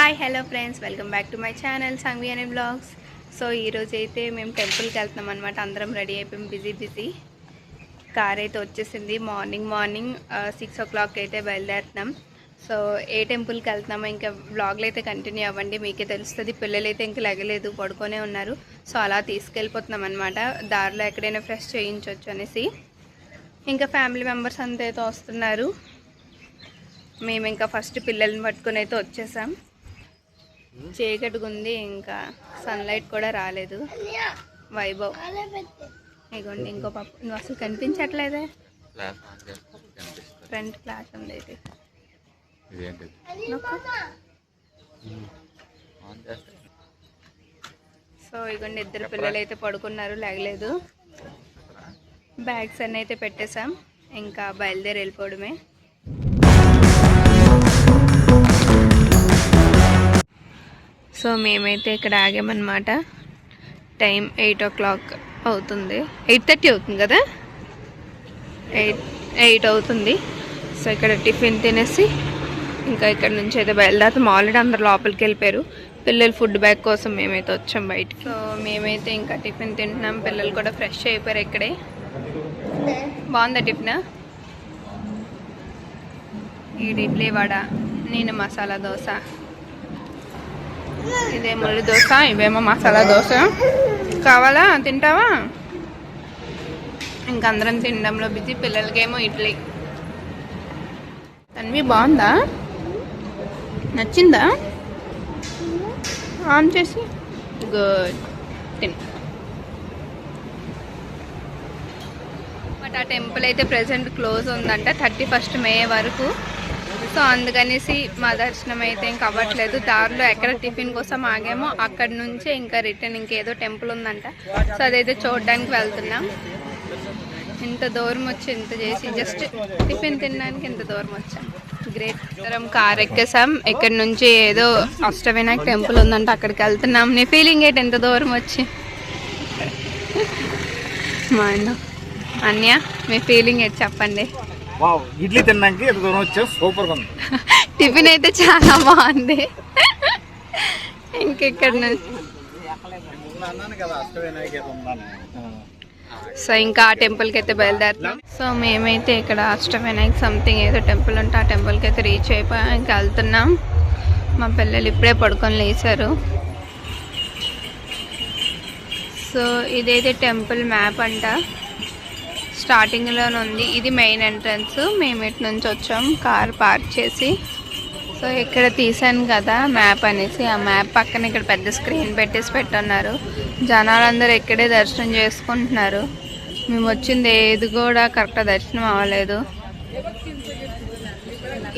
Hi hello friends, welcome back to my channel Sanghavi అనే blogs. So ఈరోజు అయితే మేము టెంపుల్కి వెళ్తున్నాం అనమాట. అందరం రెడీ అయిపోయాం, బిజీ. కార్ అయితే వచ్చేసింది. మార్నింగ్ 6 o'clock అయితే బయలుదేరుతున్నాం. సో ఏ టెంపుల్కి వెళ్తున్నామో ఇంకా బ్లాగ్లో అయితే కంటిన్యూ అవ్వండి, మీకే తెలుస్తుంది. పిల్లలు అయితే ఇంక లెగలేదు, పడుకొనే ఉన్నారు. సో అలా తీసుకెళ్ళిపోతున్నాం అనమాట. దారిలో ఎక్కడైనా ఫ్రెష్ చేయించవచ్చు అనేసి. ఇంకా ఫ్యామిలీ మెంబర్స్ అంతా అయితే వస్తున్నారు. మేము ఇంకా ఫస్ట్ పిల్లల్ని పట్టుకొని అయితే వచ్చేసాం. చీకటిగా ఉంది, ఇంకా సన్లైట్ కూడా రాలేదు. వైభవ్ ఇగోండి, ఇంకో పాప. నువ్వు అసలు కనిపించట్లేదే. ఫ్రంట్ క్లాస్ ఉంది అయితే. సో ఇగోండి, ఇద్దరు పిల్లలు అయితే పడుకున్నారు, లేగలేదు. బ్యాగ్స్ అన్నీ అయితే పెట్టేసాం, ఇంకా బయలుదేరి వెళ్ళిపోవడమే. సో మేమైతే ఇక్కడ ఆగామన్నమాట. టైం 8 o'clock అవుతుంది, 8:30 అవుతుంది కదా, 8 అవుతుంది. సో ఇక్కడ టిఫిన్ తినేసి ఇంకా ఇక్కడ నుంచి అయితే బయలుదేరుతాం. ఆల్రెడీ అందరు లోపలికి వెళ్ళిపోయారు. పిల్లలు ఫుడ్ బ్యాగ్ కోసం మేమైతే వచ్చాం బయటికి. సో మేమైతే ఇంకా టిఫిన్ తింటున్నాం. పిల్లలు కూడా ఫ్రెష్ అయిపోయారు ఇక్కడే. బాగుందా టిఫిన్? ఇడ్లీ వడ, నేను మసాలా దోశ, ఇదేమో దోశ, ఇవేమో మసాలా దోశ. కావాలా, తింటావా? ఇంకందరం తినడంలో బిజీ. పిల్లలకేమో ఇడ్లీ. తన్వి బాగుందా? నచ్చిందా? ఆన్ చేసి గుడ్, తిని. బట్ ఆ టెంపుల్ అయితే ప్రెసెంట్ క్లోజ్ ఉందంట 31st May వరకు. సో అందుకనేసి మా దర్శనం అయితే ఇంకా అవ్వట్లేదు. దారిలో ఎక్కడ టిఫిన్ కోసం ఆగామో అక్కడి నుంచే ఇంకా రిటర్న్ ఇంకేదో టెంపుల్ ఉందంట. సో అదైతే చూడడానికి వెళ్తున్నాం. ఇంత దూరం వచ్చి ఇంత చేసి జస్ట్ టిఫిన్ తినడానికి ఇంత దూరం వచ్చాం. గ్రేట్. కార్ ఎక్కేసాం. ఇక్కడ నుంచి ఏదో అష్టవినాయక్ టెంపుల్ ఉందంట, అక్కడికి వెళ్తున్నాం. నీ ఫీలింగ్ ఏంటి ఇంత దూరం వచ్చి? మా అన్య, మీ ఫీలింగ్ ఏంటి చెప్పండి. ఇడ్లీ తినడానికి ఎంత దూరం వచ్చా, సూపర్ ఉంది. టిఫిన్ అయితే చాలా బాగుంది. ఇంకెక్కడ నుంచి సో ఇంకా ఆ టెంపుల్కి అయితే బయలుదేరుతాం. సో మేమైతే ఇక్కడ అష్టవినాయక్ సంథింగ్ ఏదో టెంపుల్ ఉంటే ఆ టెంపుల్కి అయితే రీచ్ అయిపోయాం. ఇంకా వెళ్తున్నాం. మా పిల్లలు ఇప్పుడే పడుకొని లేచారు. సో ఇదైతే టెంపుల్ మ్యాప్ అంట, స్టార్టింగ్లోనే ఉంది. ఇది మెయిన్ ఎంట్రన్స్. మేము ఇటు నుంచి వచ్చాం కార్ పార్క్ చేసి. సో ఇక్కడ తీసాను కదా మ్యాప్ అనేసి, ఆ మ్యాప్ పక్కన ఇక్కడ పెద్ద స్క్రీన్ పెట్టున్నారు. జనాలందరూ ఇక్కడే దర్శనం చేసుకుంటున్నారు. మేము వచ్చింది ఏది కూడా కరెక్ట్గా దర్శనం అవ్వలేదు.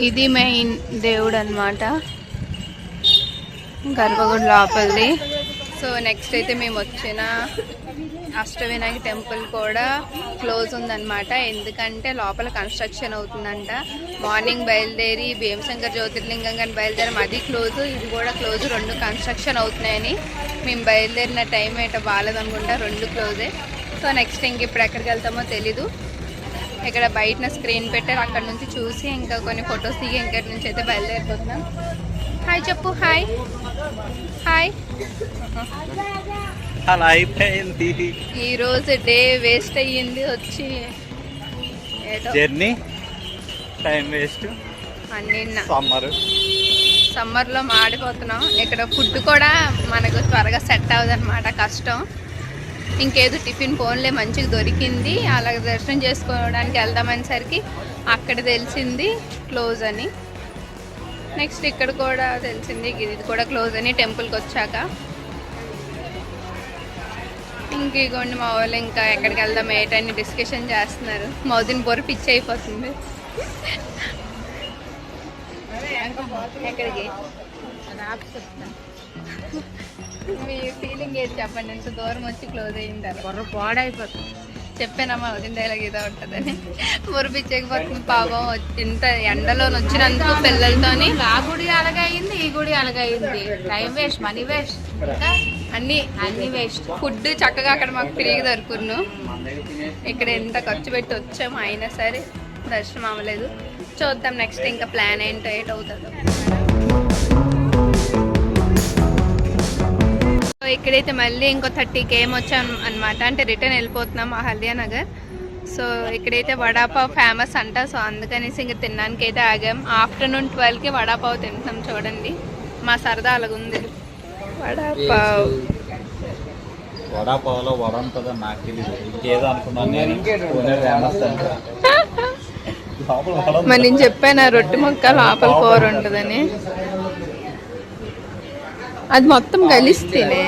ఇది మెయిన్ దేవుడు అనమాట, గర్భగుడి లోపలిది. సో నెక్స్ట్ అయితే మేము వచ్చిన అష్టవినాయక టెంపుల్ కూడా క్లోజ్ ఉందన్నమాట. ఎందుకంటే లోపల కన్స్ట్రక్షన్ అవుతుందంట. మార్నింగ్ బయలుదేరి భీమశంకర్ జ్యోతిర్లింగం కానీ బయలుదేరం, అది క్లోజు, ఇది కూడా క్లోజు. 2 కన్స్ట్రక్షన్ అవుతున్నాయని మేము బయలుదేరిన టైం ఏటో బాగాలేదనుకుంటా, 2 క్లోజే. సో నెక్స్ట్ ఇంక ఇప్పుడు ఎక్కడికి వెళ్తామో తెలీదు. ఇక్కడ బయటన స్క్రీన్ పెట్టారు, అక్కడ నుంచి చూసి ఇంకా కొన్ని ఫొటోస్ దిగి ఇంకటి నుంచి అయితే బయలుదేరిపోతున్నాం. హాయ్ చెప్పు. Hi hi. అలా అయిపోయింది ఈరోజు డే వేస్ట్ అయ్యింది. వచ్చి జర్నీ టైం వేస్ట్. అన్నీ సమ్మర్లో మాడిపోతున్నాం. ఇక్కడ ఫుడ్ కూడా మనకు త్వరగా సెట్ అవ్వదు అనమాట, కష్టం. ఇంకేదో టిఫిన్ ఫోన్లే మంచిగా దొరికింది. అలాగే దర్శనం చేసుకోవడానికి వెళ్దామనేసరికి అక్కడ తెలిసింది క్లోజ్ అని. నెక్స్ట్ ఇక్కడ కూడా తెలిసింది ఇది కూడా క్లోజ్ అని టెంపుల్కి వచ్చాక. ఇంకోండి మా వాళ్ళు ఇంకా ఎక్కడికి వెళ్దాం ఏటని డిస్కషన్ చేస్తున్నారు. మౌదిని బొర పిచ్చి అయిపోతుంది. ఎక్కడికి మీ ఫీలింగ్ ఏంటి చెప్పండి. ఇంత దూరం వచ్చి క్లోజ్ అయ్యింటారు, పాడైపోతుంది. చెప్పానమ్మా వదిన డైలాగ్ ఇదో ఉంటుందని. బొర పిచ్చకపోతుంది పాపం. ఇంత ఎండలో వచ్చినందుకు పిల్లలతోని ఆ గుడి అలాగే అయింది, ఈ గుడి అలాగే అయింది. టైం వేస్ట్, మనీ వేస్ట్, అన్ని వేస్ట్. ఫుడ్ చక్కగా అక్కడ మాకు ఫ్రీగా దొరుకును. ఇక్కడ ఎంత ఖర్చు పెట్టి వచ్చాము, అయినా సరే దర్శనం అవ్వలేదు. చూద్దాం నెక్స్ట్ ఇంకా ప్లాన్ ఏంటో ఏటవుతుందో. ఇక్కడైతే మళ్ళీ ఇంకో 30 km వచ్చాం అనమాట. అంటే రిటర్న్ వెళ్ళిపోతున్నాం అహల్య నగర్. సో ఇక్కడైతే వడాపావ్ ఫేమస్ అంట. సో అందుకనేసి ఇంక తినడానికి అయితే ఆగాం. ఆఫ్టర్నూన్ 12కి వడాపావ్ తింటున్నాం. చూడండి మా సరదా అలాగుంది. వడాపావ్ వడాపావ్లో వడ ఉంటుందో నాకు తెలియదు, ఇంకేదో అనుకున్నాను నేను. మరి నేను చెప్పాను రొట్టె ముక్క లోపల కూర ఉంటుందని. అది మొత్తం కలిస్తేనే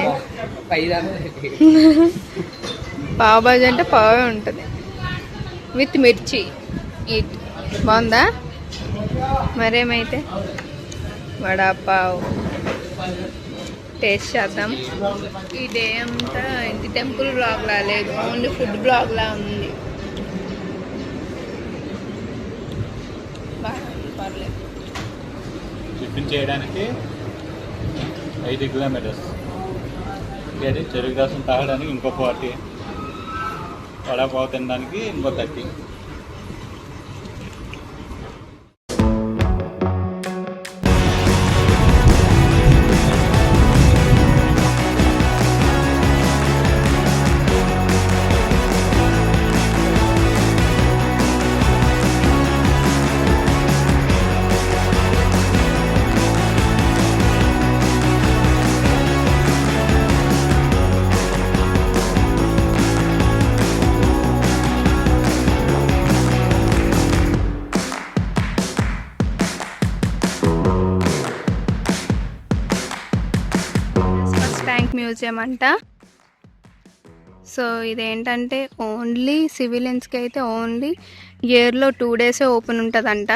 పావ్ బాజీ అంటే పావే ఉంటుంది విత్ మిర్చి. ఈట్ బాగుందా? మరేమైతే వడాపావ్ టేస్ట్ చేద్దాం. ఈ డే అంతా ఇంటి టెంపుల్ బ్లాగ్ లా లేదు, ఓన్లీ ఫుడ్ బ్లాగ్ లా ఉంది. పర్లేదు. టిఫిన్ చేయడానికి 5 కిలోమీటర్స్, చెరుకు రసం తాగడానికి ఇంకో 40, వడాపావు తినడానికి ఇంకో 30. ట్యాంక్ మ్యూజియం అంట. సో ఇదేంటంటే ఓన్లీ సివిలియన్స్కి అయితే ఓన్లీ ఇయర్లో 2 days ఓపెన్ ఉంటుందంట.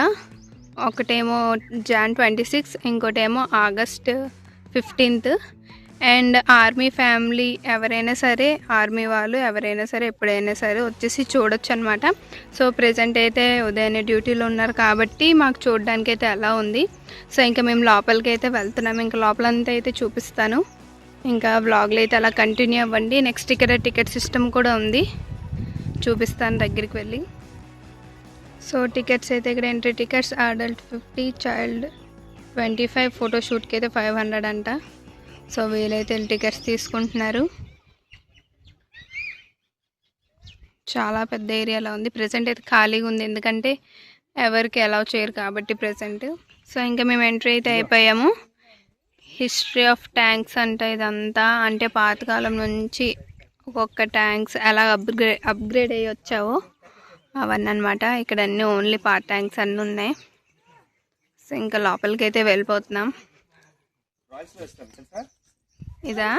ఒకటేమో Jan 26, ఇంకోటేమో August 15th. And army family ఎవరైనా సరే, ఆర్మీ వాళ్ళు ఎవరైనా సరే ఎప్పుడైనా సరే వచ్చేసి చూడొచ్చు అనమాట. సో ప్రెజెంట్ అయితే ఉదయాన్నే డ్యూటీలో ఉన్నారు కాబట్టి మాకు చూడడానికి అయితే అలా ఉంది. సో ఇంకా మేము లోపలికి అయితే వెళ్తున్నాము. ఇంకా లోపలంతా అయితే చూపిస్తాను. ఇంకా వ్లాగ్లో అయితే అలా కంటిన్యూ అవ్వండి. నెక్స్ట్ ఇక్కడ టికెట్ సిస్టమ్ కూడా ఉంది, చూపిస్తాను దగ్గరికి వెళ్ళి. సో టికెట్స్ అయితే ఇక్కడ ఎంట్రీ టికెట్స్ అడల్ట్ 50, చైల్డ్ 25, ఫోటోషూట్కి అయితే 500 అంట. సో వీలైతే టికెట్స్ తీసుకుంటున్నారు. చాలా పెద్ద ఏరియాలో ఉంది. ప్రెజెంట్ అయితే ఖాళీగా ఉంది, ఎందుకంటే ఎవరికి అలౌ చేయరు కాబట్టి ప్రెజెంట్. సో ఇంకా మేము ఎంట్రీ అయితే అయిపోయాము. హిస్టరీ ఆఫ్ ట్యాంక్స్ అంట ఇదంతా. అంటే పాతకాలం నుంచి ఒక్కొక్క ట్యాంక్స్ ఎలా అప్గ్రేడ్ అయ్యి వచ్చావో అవన్నీ అనమాట. ఇక్కడ అన్నీ ఓన్లీ పాత ట్యాంక్స్ అన్నీ ఉన్నాయి. సో ఇంకా లోపలికి అయితే వెళ్ళిపోతున్నాం. ఇదా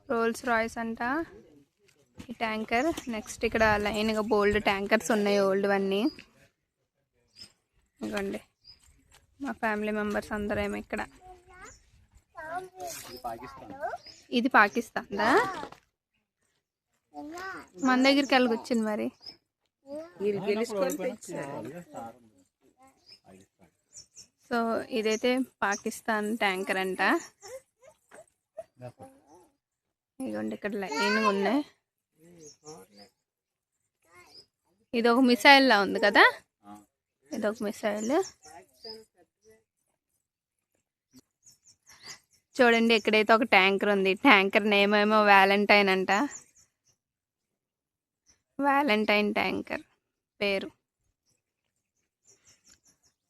రోల్స్ రాయ్స్ అంట ఈ ట్యాంకర్. నెక్స్ట్ ఇక్కడ లైన్గా బోల్డ్ ట్యాంకర్స్ ఉన్నాయి, ఓల్డ్ అన్నీ. ఇదిగోండి మా ఫ్యామిలీ మెంబర్స్ అందరేమో ఇక్కడ. ఇది పాకిస్తాన్దా? మన దగ్గరికి వెళ్ళకొచ్చింది మరి. సో ఇదైతే పాకిస్తాన్ ట్యాంకర్ అంట. ఇదిగోండి ఇక్కడ లైన్గా ఉన్నాయి. ఇది ఒక మిసైల్ లా ఉంది కదా, ఇదొక మిసైల్. చూడండి ఇక్కడైతే ఒక ట్యాంకర్ ఉంది. ట్యాంకర్ నేమ్ ఏమో వ్యాలంటైన్ అంట. వ్యాలంటైన్ ట్యాంకర్ పేరు.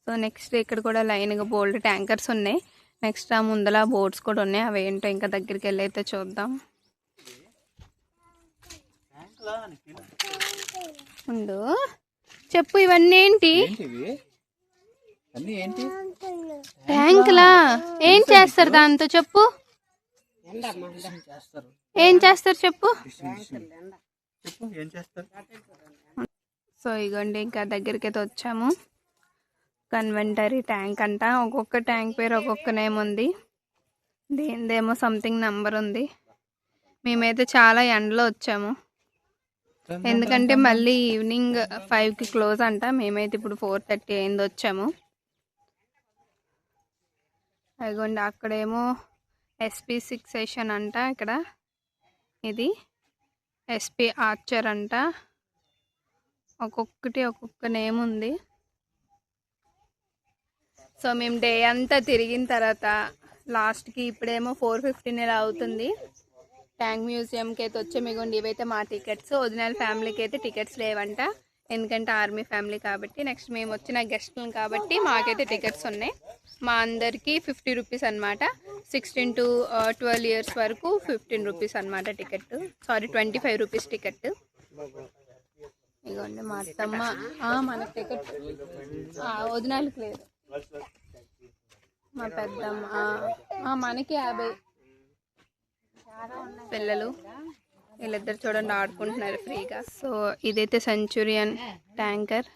సో నెక్స్ట్ ఇక్కడ కూడా లైన్గా బోల్డ్ ట్యాంకర్స్ ఉన్నాయి. నెక్స్ట్ ఆ ముందల బోట్స్ కూడా ఉన్నాయి. అవి ఏంటో ఇంకా దగ్గరికి వెళ్ళి అయితే చూద్దాం. ఉండు చెప్పు, ఇవన్నీ ఏంటి? ట్యాంక్లా ఏం చేస్తారు దాంతో చెప్పు? ఏం చేస్తారు చెప్పు? సో ఇగోండి ఇంకా దగ్గరికి అయితే వచ్చాము. కన్వెంటరీ ట్యాంక్ అంట. ఒక్కొక్క ట్యాంక్ పేరు ఒక్కొక్క నేమ్ ఉంది. దేనిదేమో సంథింగ్ నంబర్ ఉంది. మేమైతే చాలా ఎండలో వచ్చాము, ఎందుకంటే మళ్ళీ ఈవినింగ్ 5కి క్లోజ్ అంట. మేమైతే ఇప్పుడు 4:30 అయింది వచ్చాము. అదిగోండి అక్కడేమో SP6 సెషన్ అంట. ఇక్కడ ఇది SP ఆర్చర్ అంట. ఒక్కొక్కటి ఒక్కొక్క నేమ్ ఉంది. సో మేము డే అంతా తిరిగిన తర్వాత లాస్ట్కి ఇప్పుడేమో 4:15 ఇలా అవుతుంది. ట్యాంక్ మ్యూజియంకి అయితే వచ్చే మిగండి ఇవైతే మా టికెట్స్. ఒరిజినల్ ఫ్యామిలీకి అయితే టికెట్స్ లేవంట, ఎందుకంటే ఆర్మీ ఫ్యామిలీ కాబట్టి. నెక్స్ట్ మేము వచ్చిన గెస్ట్లను కాబట్టి మాకైతే టికెట్స్ ఉన్నాయి. మా అందరికీ 50 రూపీస్ అనమాట. 16 to 12 years వరకు 15 రూపీస్ అనమాట టికెట్. Sorry 25 rupees ticket. ఇగోండి మా అత్తమ్మ మనకు టికెట్ వదినాలకు లేదు, మా పెద్దమ్మ మనకి 50. పిల్లలు వీళ్ళిద్దరు చూడండి ఆడుకుంటున్నారు ఫ్రీగా. సో ఇదైతే సెంచురియన్ ట్యాంకర్.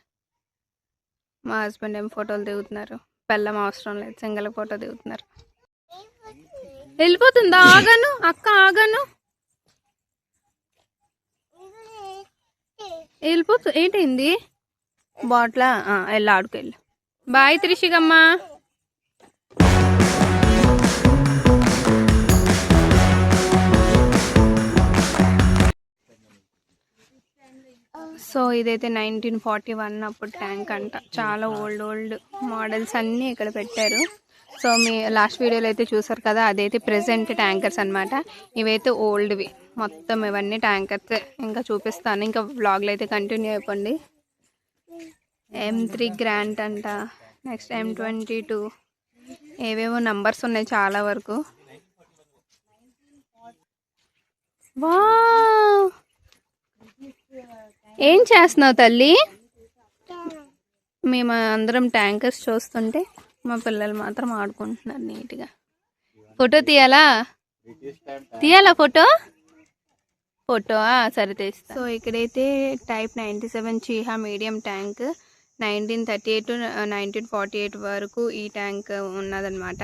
మా హస్బెండ్ ఏం ఫోటోలు దిగుతున్నారు, పెళ్ళం అవసరం లేదు, సింగిల్ ఫోటో దిగుతున్నారు. వెళ్ళిపోతుందా? ఆగను అక్క, ఆగను. వెళ్ళిపోతు ఏంటైంది? బాట్లా వెళ్ళి ఆడుకెళ్ళి. బాయ్ త్రిషికమ్మ. సో ఇదైతే 1941 అప్పుడు ట్యాంక్ అంట. చాలా ఓల్డ్ మోడల్స్ అన్నీ ఇక్కడ పెట్టారు. సో మీ లాస్ట్ వీడియోలో అయితే చూసారు కదా, అదైతే ప్రెసెంట్ ట్యాంకర్స్ అనమాట. ఇవైతే ఓల్డ్వి మొత్తం, ఇవన్నీ ట్యాంకర్స్. ఇంకా చూపిస్తాను, ఇంకా వ్లాగ్లో అయితే కంటిన్యూ అయిపోండి. M3 గ్రాంట్ అంట, నెక్స్ట్ M22, ఏవేవో నంబర్స్ ఉన్నాయి చాలా వరకు. వావ్, ఏం చేస్తున్నావు తల్లి? మేము అందరం ట్యాంకర్స్ చూస్తుంటే మా పిల్లలు మాత్రం ఆడుకుంటున్నారు నీట్గా. ఫోటో తీయాలా ఫోటో సరే తీస్తా. సో ఇక్కడైతే టైప్ 97 చీహా మీడియం ట్యాంక్ 1938 to 1948 వరకు ఈ ట్యాంక్ ఉన్నదన్నమాట.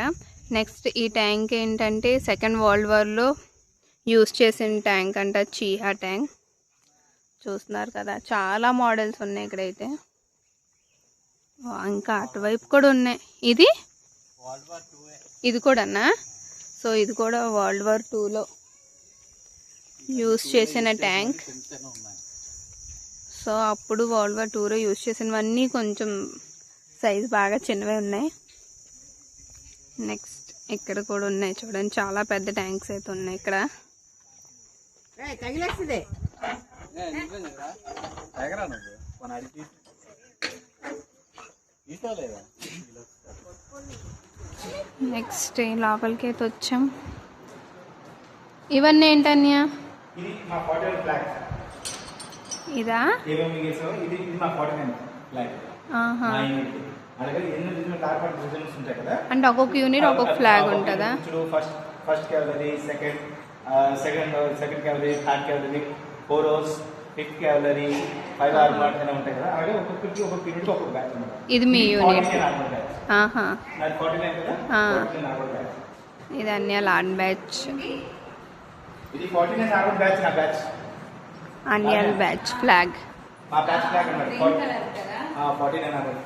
నెక్స్ట్ ఈ ట్యాంక్ ఏంటంటే సెకండ్ వరల్డ్ వార్లో యూస్ చేసిన ట్యాంక్ అంట, చీహా ట్యాంక్. చూస్తున్నారు కదా, చాలా మోడల్స్ ఉన్నాయి ఇక్కడైతే. ఇంకా అటువైపు కూడా ఉన్నాయి. ఇది కూడానా? సో ఇది కూడా వరల్డ్ వార్ 2లో యూస్ చేసిన ట్యాంక్. సో అప్పుడు వరల్డ్ వార్ 2లో యూస్ చేసినవన్నీ కొంచెం సైజ్ బాగా చిన్నవే ఉన్నాయి. నెక్స్ట్ ఇక్కడ కూడా ఉన్నాయి చూడండి, చాలా పెద్ద ట్యాంక్స్ అయితే ఉన్నాయి ఇక్కడ. నెక్స్ట్ లోపలికి అయితే వచ్చాం. ఇవన్నీ ఏంటన్యా? ఇదా? అంటే ఒక్కొక్క యూనిట్ ఒక్కొక్క ఫ్లాగ్ ఉంటుందా? First cavalry, second cavalry, third cavalry, 4 rows, 5th cavalry, 5 armoured అని ఉంటాయి కదా. అలాగే ఒక్కొక్కరికి ఒక్కొక్క యూనిట్ ఒక్కొక్క బ్యాచ్ అన్నమాట. ఇది మీ యూనిట్? ఆహా, 49 కదా, 49 ఆర్మర్డ్ బ్యాచ్. ఇది అన్య లార్డ్ బ్యాచ్. ఇది 49 ఆర్మర్డ్ బ్యాచ్, నా బ్యాచ్ అన్యల్ బ్యాచ్ ఫ్లాగ్. మా బ్యాచ్ ఫ్లాగ్ అన్నమాట. 49 ఆర్మర్డ్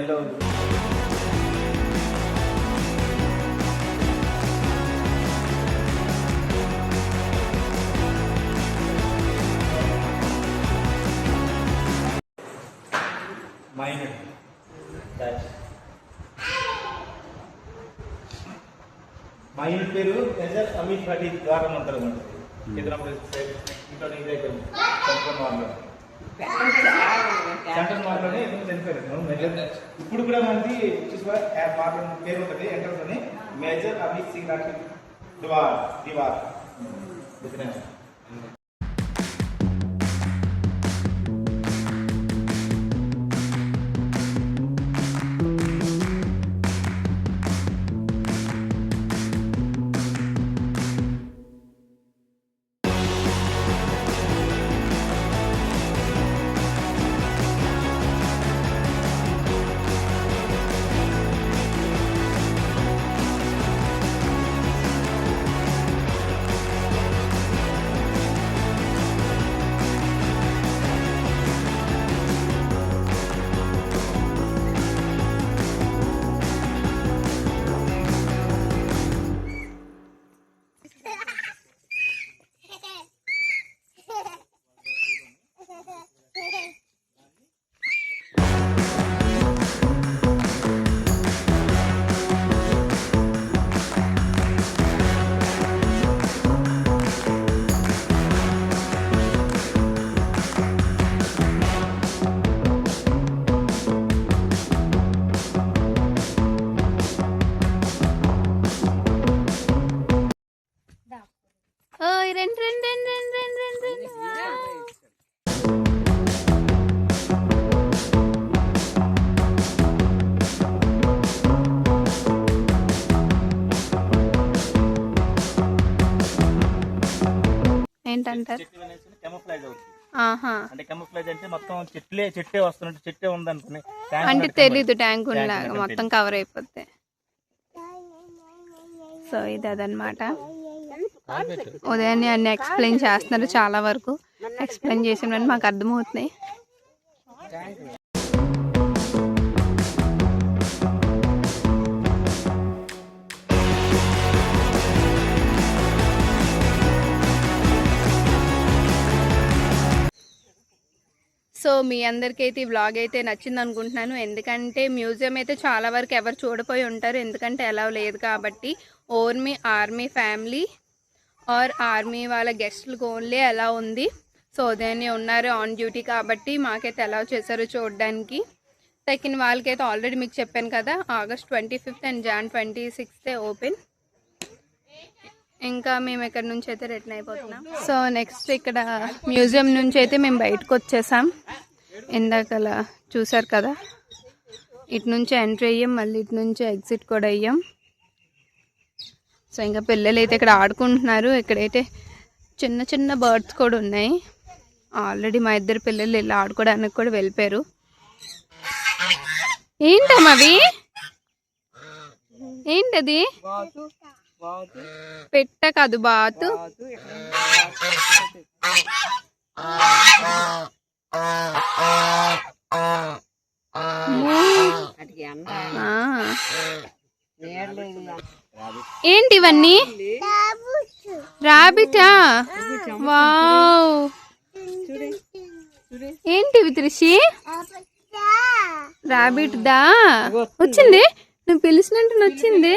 ఎల్లో. మా యూనిట్ పేరు మేజర్ అమిత్ భట్టి ద్వారం అంటారు అన్నమాట. సెంట్రల్ మార్లోనే చనిపోయారు. ఇప్పుడు కూడా మనది మార్లో పేరు ఉంటుంది ఎంట్రన్స్ అని, మేజర్ అమిత్ సింగ్ రాఠీ దివార్. ఏంటంటారు? చెట్టు అనేసి camouflage అవుతుంది. ఆహా, అంటే camouflage అంటే మొత్తం చెట్టే వస్తున్నట్టు చెట్టే ఉందనుకుని అంటే తెలీదు ట్యాంక్ ఉండలాగా మొత్తం కవర్ అయిపోతే. సో ఇది అదనమాట. ఉదయాన్నే అన్ని ఎక్స్ప్లెయిన్ చేస్తున్నారు, చాలా వరకు ఎక్స్ప్లెయిన్ చేసినవన్నీ మాకు అర్థమవుతున్నాయి. సో మీ అందరికైతే ఈ వ్లాగ్ అయితే నచ్చింది అనుకుంటున్నాను. ఎందుకంటే మ్యూజియం అయితే చాలా వరకు ఎవరు చూడపోయి ఉంటారు, ఎందుకంటే అలా లేదు కాబట్టి. Only army family or army వాళ్ళ గెస్ట్లకు ఓన్లీ అలా ఉంది. సో ఉదయాన్నే ఉన్నారు ఆన్ డ్యూటీ కాబట్టి మాకైతే అలౌ చేశారు చూడడానికి. తక్కిన వాళ్ళకైతే ఆల్రెడీ మీకు చెప్పాను కదా, August 25th and Jan 26th open. ఇంకా మేము ఇక్కడ నుంచి అయితే రిటర్న్ అయిపోతున్నాం. సో నెక్స్ట్ ఇక్కడ మ్యూజియం నుంచి అయితే మేము బయటకు వచ్చేసాం. ఇందాకలా చూసారు కదా, ఇటు నుంచి ఎంట్రీ అయ్యాం, మళ్ళీ ఇటు నుంచి ఎగ్జిట్ కూడా అయ్యాం. సో ఇంకా పిల్లలు అయితే ఇక్కడ ఆడుకుంటున్నారు. ఇక్కడైతే చిన్న చిన్న బర్డ్స్ కూడా ఉన్నాయి. ఆల్రెడీ మా ఇద్దరు పిల్లలు ఇలా ఆడుకోవడానికి కూడా వెళ్ళిపోయారు. ఏంటమ్మా అవి? ఏంటది? పెట్ట కాదు, బాతు. ఏంటి ఇవన్నీ? రాబిటా? వావ్, ఏంటివి త్రిషి? రాబిట్ దా వచ్చింది, నువ్వు పిలిచినట్టు వచ్చింది.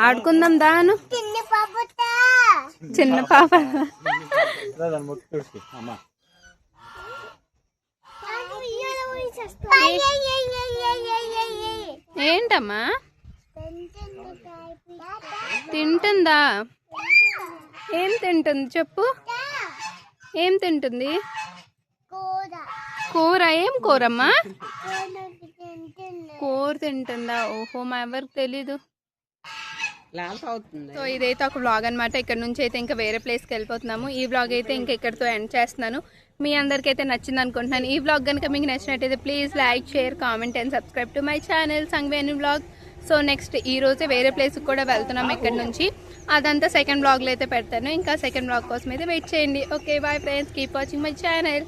ఆడుకుందాం దాను. చిన్న పాప ఏంటమ్మా తింటుందా? ఏం తింటుంది చెప్పు, ఏం తింటుంది? కూర. ఏం కూరమ్మా? కూర తింటుందా? ఓహో, మా ఎవరికి తెలీదు. సో ఇదైతే ఒక వ్లాగ్ అనమాట. ఇక్కడ నుంచి అయితే ఇంకా వేరే ప్లేస్కి వెళ్ళిపోతున్నాము. ఈ వ్లాగ్ అయితే ఇంకా ఇక్కడితో ఎండ్ చేస్తున్నాను. మీ అందరికైతే నచ్చింది అనుకుంటున్నాను. ఈ వ్లాగ్ కనుక మీకు నచ్చినట్టయితే please like, share, comment and subscribe to my channel Sanghavi అని వ్లాగ్. సో నెక్స్ట్ ఈ రోజే వేరే ప్లేస్కి కూడా వెళ్తున్నాము ఇక్కడ నుంచి. అదంతా సెకండ్ వ్లాగ్లో అయితే పెడతాను. ఇంకా సెకండ్ వ్లాగ్ కోసం అయితే వెయిట్ చేయండి. Okay, bye friends, keep watching my channel.